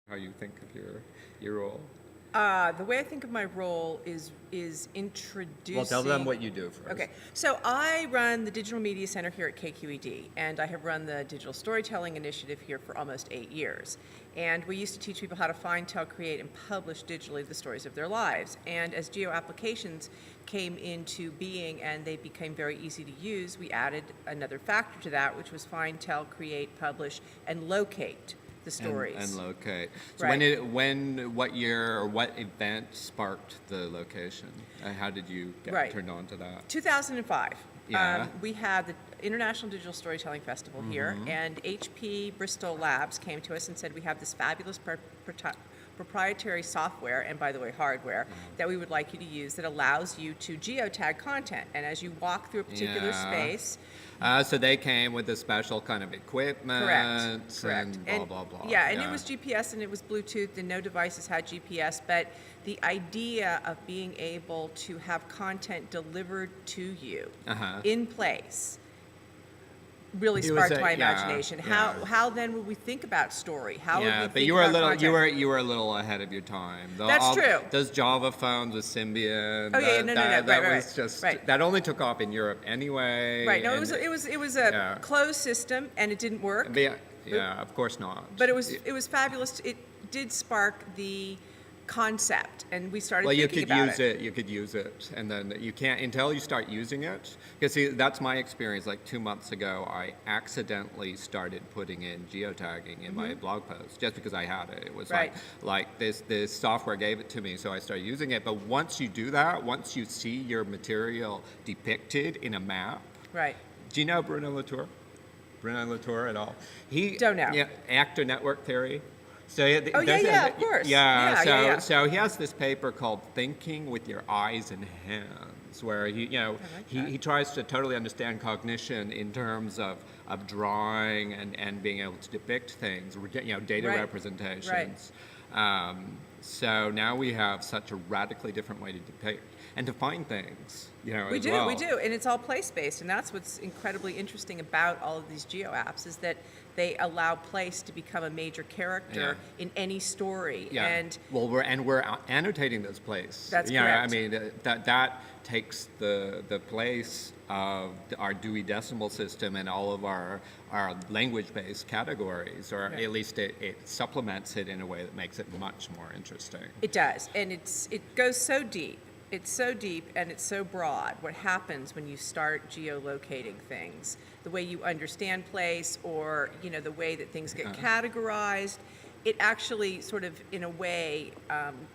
how you think of your role. The way I think of my role is introducing... Well, tell them what you do first. Okay, so I run the Digital Media Center here at KQED, and I have run the Digital Storytelling Initiative here for almost 8 years. And we used to teach people how to find, tell, create, and publish digitally the stories of their lives. And as geo applications came into being and they became very easy to use, we added another factor to that, which was find, tell, create, publish, and locate the stories. And locate. So Right. what year or what event sparked the location? How did you get Right. turned on to that? 2005. Yeah. We had the International Digital Storytelling Festival here, and HP Bristol Labs came to us and said, we have this fabulous proprietary software, and by the way, hardware, that we would like you to use that allows you to geotag content. And as you walk through a particular space... So they came with a special kind of equipment Correct. and blah, blah, blah. Yeah, and it was GPS and it was Bluetooth and no devices had GPS, but the idea of being able to have content delivered to you in place really sparked my imagination. How then would we think about story? How would we think but you were content? you were a little ahead of your time. That's true. Those Java phones with Symbian. No. That Right, was just right. that only took off in Europe anyway. Right. No, it was a closed system and it didn't work. Of course not. But it was fabulous. It did spark the concept, and we started thinking about it. You could use it, and then you can't until you start using it. Because see, that's my experience. Like 2 months ago, I accidentally started putting in geotagging in my blog post just because I had it. It was like this software gave it to me, so I started using it. But once you do that, once you see your material depicted in a map, Right. do you know Bruno Latour? Bruno Latour at all? Don't know. Yeah, actor network theory. So of course. So he has this paper called "Thinking with Your Eyes and Hands," where he tries to totally understand cognition in terms of drawing and being able to depict things, data representations. Right. So now we have such a radically different way to depict and to find things. We do, and it's all place-based, and that's what's incredibly interesting about all of these geo apps is that they allow place to become a major character in any story. Yeah. And we're annotating this place. That's correct. I mean that takes the place of our Dewey Decimal System and all of our language-based categories, or at least it supplements it in a way that makes it much more interesting. It does, and it goes so deep. It's so deep and it's so broad. What happens when you start geolocating things, the way you understand place, or the way that things get categorized, it actually sort of, in a way,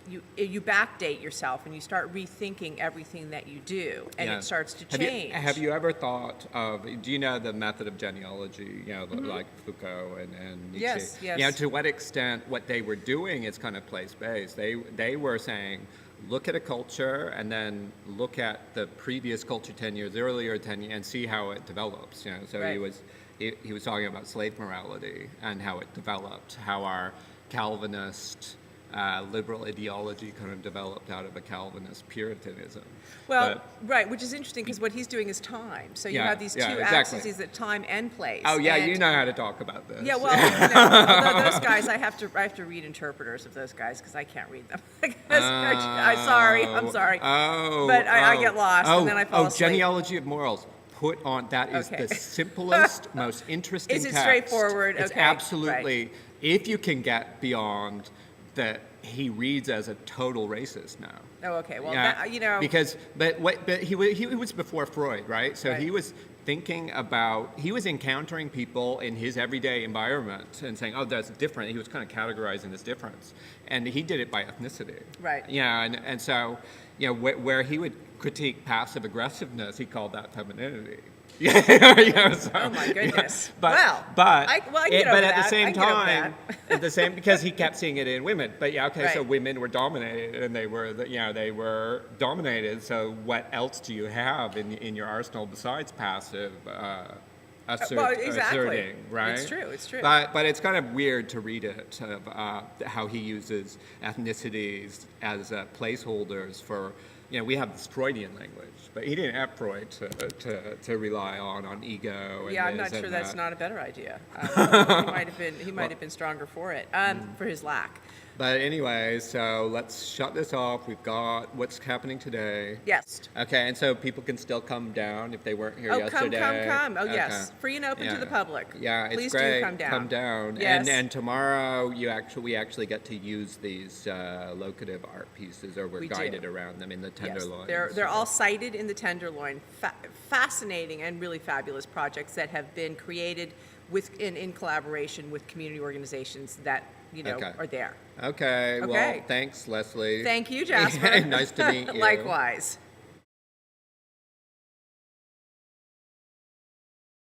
you backdate yourself and you start rethinking everything that you do, and it starts to change. Have you ever thought of? Do you know the method of genealogy? Like Foucault and Nietzsche. Yes. To what extent what they were doing is kind of place-based. They were saying, look at a culture and then look at the previous culture 10 years earlier, and see how it develops. So he was talking about slave morality and how it developed, how our Calvinist liberal ideology kind of developed out of a Calvinist Puritanism. Well, which is interesting because what he's doing is time. So you have these two axes, that time and place. Oh yeah, you know how to talk about this. Yeah, well, those guys, I have to read interpreters of those guys because I can't read them. I'm sorry. But I get lost and then I fall asleep. Genealogy of Morals. Put on that is the simplest, most interesting text. Is it text. straightforward? It's absolutely. If you can get beyond that, he reads as a total racist now. Oh, okay. Well, because he was before Freud, right? So he was thinking about, he was encountering people in his everyday environment and saying, oh, that's different. He was kind of categorizing this difference, and he did it by ethnicity. Right. Yeah, and so where he would critique passive aggressiveness, he called that femininity. Oh my goodness. But at the same time, because he kept seeing it in women. But so women were dominated, and they were dominated. So what else do you have in your arsenal besides passive asserting, right? It's true. But it's kind of weird to read it, how he uses ethnicities as placeholders for. We have this Freudian language, but he didn't have Freud to rely on ego. Yeah, I'm not sure that's not a better idea. He might have been stronger for it, for his lack. But anyway, so let's shut this off. We've got what's happening today. Yes. Okay, and so people can still come down if they weren't here Oh, yesterday. come. Oh, Okay. yes. Free and open to the public. Yeah, it's Please great. do come down. Come down. Yes. And tomorrow we actually get to use these locative art pieces, or we're We do. guided around them in the Yes. Tenderloin. They're all cited in the Tenderloin. Fascinating and really fabulous projects that have been created in collaboration with community organizations that Okay. are there. Okay, well, Okay. thanks, Leslie. Thank you, Jasper. Nice to meet you. Likewise.